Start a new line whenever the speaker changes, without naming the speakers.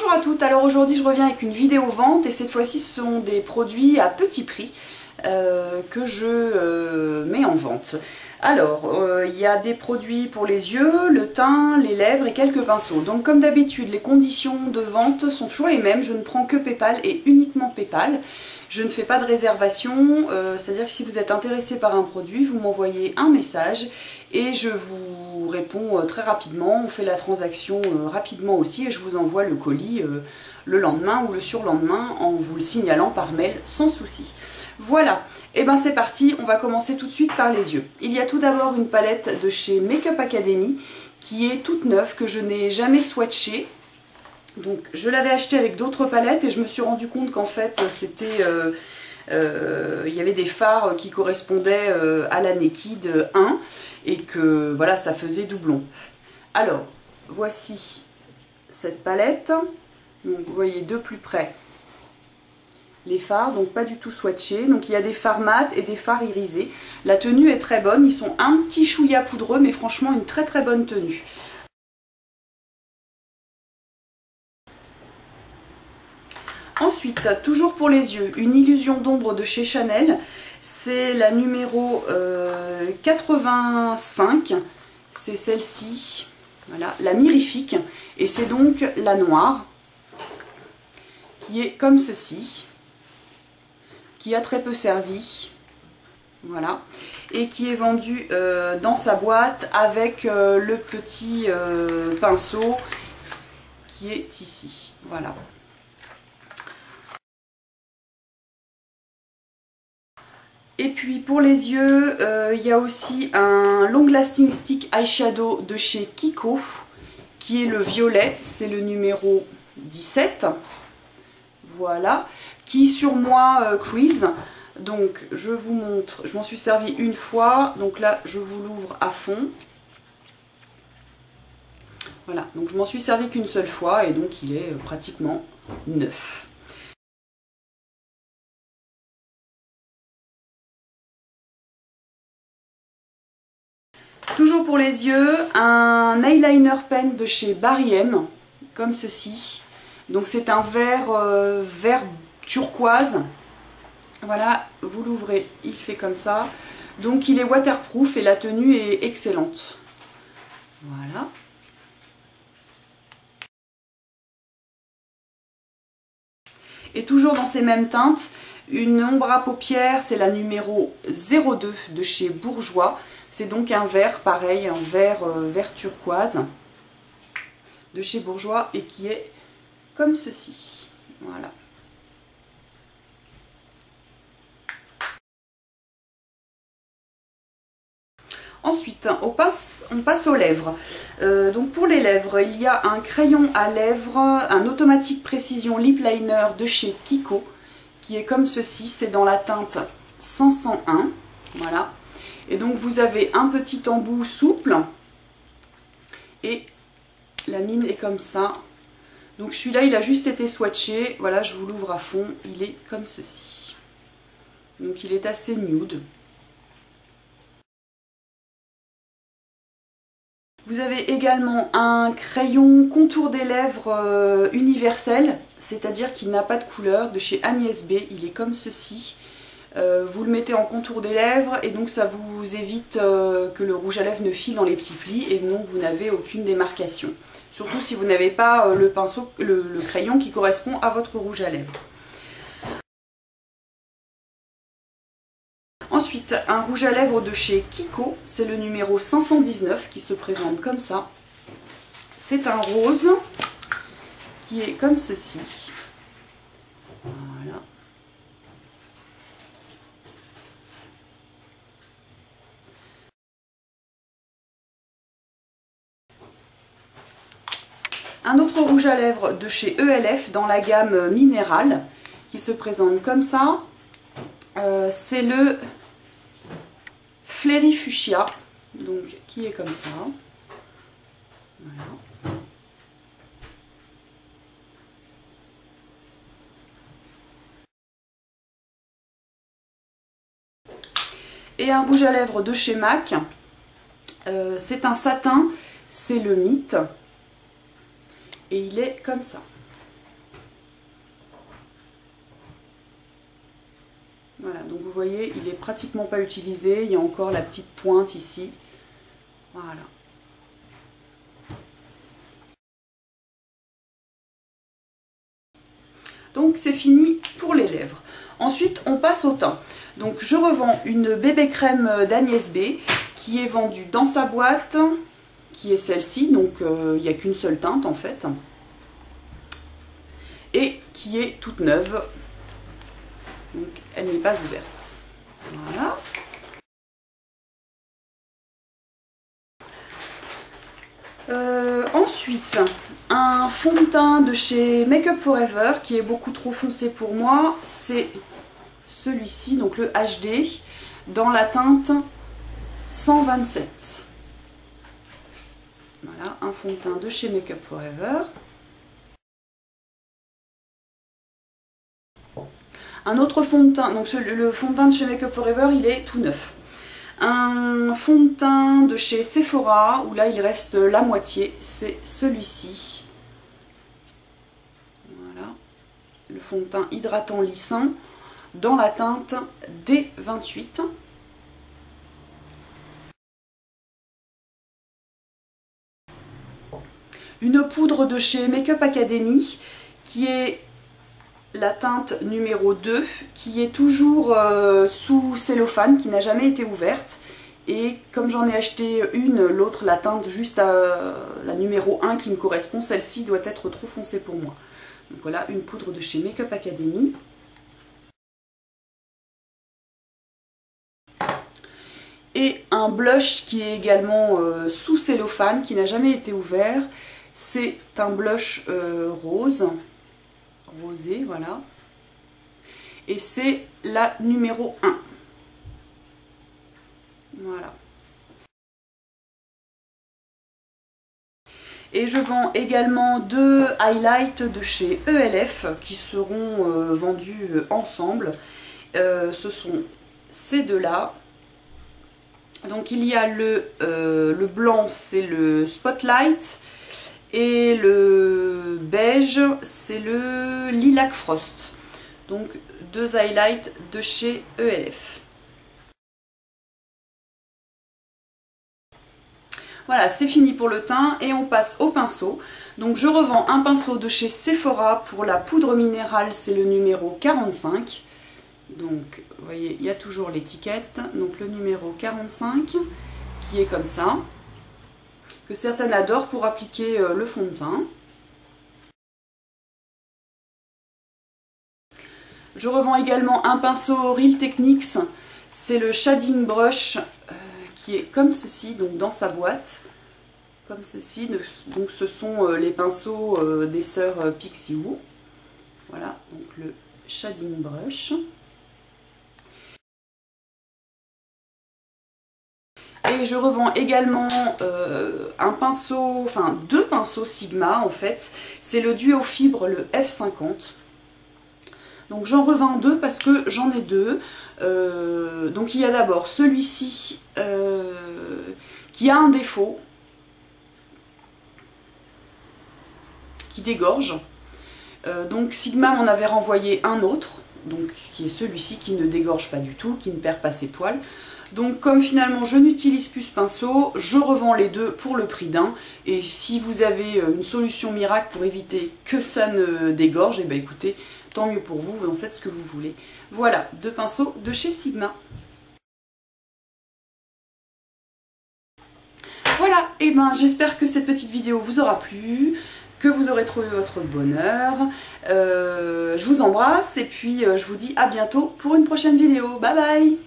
Bonjour à toutes, alors aujourd'hui je reviens avec une vidéo vente et cette fois-ci ce sont des produits à petit prix que je mets en vente. Alors, il y a des produits pour les yeux, le teint, les lèvres et quelques pinceaux. Donc comme d'habitude, les conditions de vente sont toujours les mêmes, je ne prends que PayPal et uniquement PayPal. Je ne fais pas de réservation, c'est-à-dire que si vous êtes intéressé par un produit, vous m'envoyez un message et je vous réponds très rapidement. On fait la transaction rapidement aussi et je vous envoie le colis le lendemain ou le surlendemain en vous le signalant par mail sans souci. Voilà, et ben c'est parti, on va commencer tout de suite par les yeux. Il y a tout d'abord une palette de chez Make-up Academy qui est toute neuve, que je n'ai jamais swatchée. Donc je l'avais acheté avec d'autres palettes et je me suis rendu compte qu'en fait c'était il y avait des fards qui correspondaient à la Naked 1 et que voilà, ça faisait doublon. Alors voici cette palette, donc vous voyez de plus près les fards, donc pas du tout swatchés. Donc il y a des fards mat et des fards irisés. La tenue est très bonne, ils sont un petit chouïa poudreux mais franchement une très très bonne tenue. Ensuite, toujours pour les yeux, une illusion d'ombre de chez Chanel. C'est la numéro 85. C'est celle-ci. Voilà, la mirifique. Et c'est donc la noire. Qui est comme ceci. Qui a très peu servi. Voilà. Et qui est vendue dans sa boîte avec le petit pinceau qui est ici. Voilà. Et puis pour les yeux, il y a aussi un Long Lasting Stick Eyeshadow de chez Kiko, qui est le violet, c'est le numéro 17. Voilà, qui sur moi crease. Donc je vous montre, je m'en suis servi une fois, donc là je vous l'ouvre à fond. Voilà, donc je m'en suis servi qu'une seule fois et donc il est pratiquement neuf. Toujours pour les yeux, un eyeliner pen de chez Barry M, comme ceci. Donc c'est un vert, vert turquoise. Voilà, vous l'ouvrez, il fait comme ça. Donc il est waterproof et la tenue est excellente. Voilà. Et toujours dans ces mêmes teintes, une ombre à paupières, c'est la numéro 02 de chez Bourjois. C'est donc un vert, pareil, un vert, vert turquoise de chez Bourjois et qui est comme ceci. Voilà. Ensuite, on passe aux lèvres. Donc pour les lèvres, il y a un crayon à lèvres, un automatique précision lip liner de chez Kiko, qui est comme ceci, c'est dans la teinte 501. Voilà. Et donc vous avez un petit embout souple et la mine est comme ça. Donc celui-là il a juste été swatché, voilà, je vous l'ouvre à fond, il est comme ceci. Donc il est assez nude. Vous avez également un crayon contour des lèvres universel, c'est-à-dire qu'il n'a pas de couleur, de chez Agnès B, il est comme ceci. Vous le mettez en contour des lèvres et donc ça vous évite que le rouge à lèvres ne file dans les petits plis et donc vous n'avez aucune démarcation. Surtout si vous n'avez pas le pinceau, le crayon qui correspond à votre rouge à lèvres. Ensuite, un rouge à lèvres de chez Kiko, c'est le numéro 519 qui se présente comme ça. C'est un rose qui est comme ceci. Voilà. Un autre rouge à lèvres de chez ELF dans la gamme minérale qui se présente comme ça. C'est le Flairy Fuchsia, donc qui est comme ça. Voilà. Et un rouge à lèvres de chez MAC. C'est un satin, c'est le Mythe. Et il est comme ça. voyez, il est pratiquement pas utilisé. Il y a encore la petite pointe ici. Voilà. Donc c'est fini pour les lèvres. Ensuite, on passe au teint. Donc je revends une bébé crème d'Agnès B qui est vendue dans sa boîte, qui est celle-ci, donc il n'y a qu'une seule teinte en fait, et qui est toute neuve, donc elle n'est pas ouverte. Voilà. Ensuite, un fond de teint de chez Make Up For Ever qui est beaucoup trop foncé pour moi, c'est celui-ci, donc le HD, dans la teinte 127. Voilà, un fond de teint de chez Make Up For Ever. Un autre fond de teint, donc le fond de teint de chez Make Up For Ever, il est tout neuf. Un fond de teint de chez Sephora, où là il reste la moitié, c'est celui-ci. Voilà, le fond de teint hydratant lissant dans la teinte D28. Une poudre de chez Make Up Academy qui est la teinte numéro 2, qui est toujours sous cellophane, qui n'a jamais été ouverte. Et comme j'en ai acheté une, l'autre, la teinte juste à la numéro 1 qui me correspond, celle-ci doit être trop foncée pour moi. Donc voilà, une poudre de chez Make Up Academy. Et un blush qui est également sous cellophane, qui n'a jamais été ouvert. C'est un blush rosé, voilà. Et c'est la numéro 1. Voilà. Et je vends également 2 highlights de chez ELF qui seront vendus ensemble. Ce sont ces deux-là. Donc il y a le blanc, c'est le Spotlight. Et le beige, c'est le Lilac Frost. Donc 2 highlights de chez ELF. Voilà, c'est fini pour le teint et on passe au pinceau. Donc je revends un pinceau de chez Sephora pour la poudre minérale, c'est le numéro 45. Donc vous voyez, il y a toujours l'étiquette. Donc le numéro 45 qui est comme ça, que certaines adorent pour appliquer le fond de teint. Je revends également un pinceau Real Techniques, c'est le Shading Brush qui est comme ceci, donc dans sa boîte, comme ceci. Donc ce sont les pinceaux des sœurs Pixiwoo. Voilà, donc le Shading Brush. Et je revends également un pinceau, enfin 2 pinceaux Sigma en fait. C'est le duo fibre, le F50. Donc j'en revends 2 parce que j'en ai 2. Donc il y a d'abord celui-ci qui a un défaut, qui dégorge. Donc Sigma m'en avait renvoyé un autre, donc qui est celui-ci qui ne dégorge pas du tout, qui ne perd pas ses poils. Donc comme finalement je n'utilise plus ce pinceau, je revends les 2 pour le prix d'un. Et si vous avez une solution miracle pour éviter que ça ne dégorge, et bien écoutez, tant mieux pour vous, vous en faites ce que vous voulez. Voilà, 2 pinceaux de chez Sigma. Voilà, et ben j'espère que cette petite vidéo vous aura plu, que vous aurez trouvé votre bonheur. Je vous embrasse et puis je vous dis à bientôt pour une prochaine vidéo. Bye bye!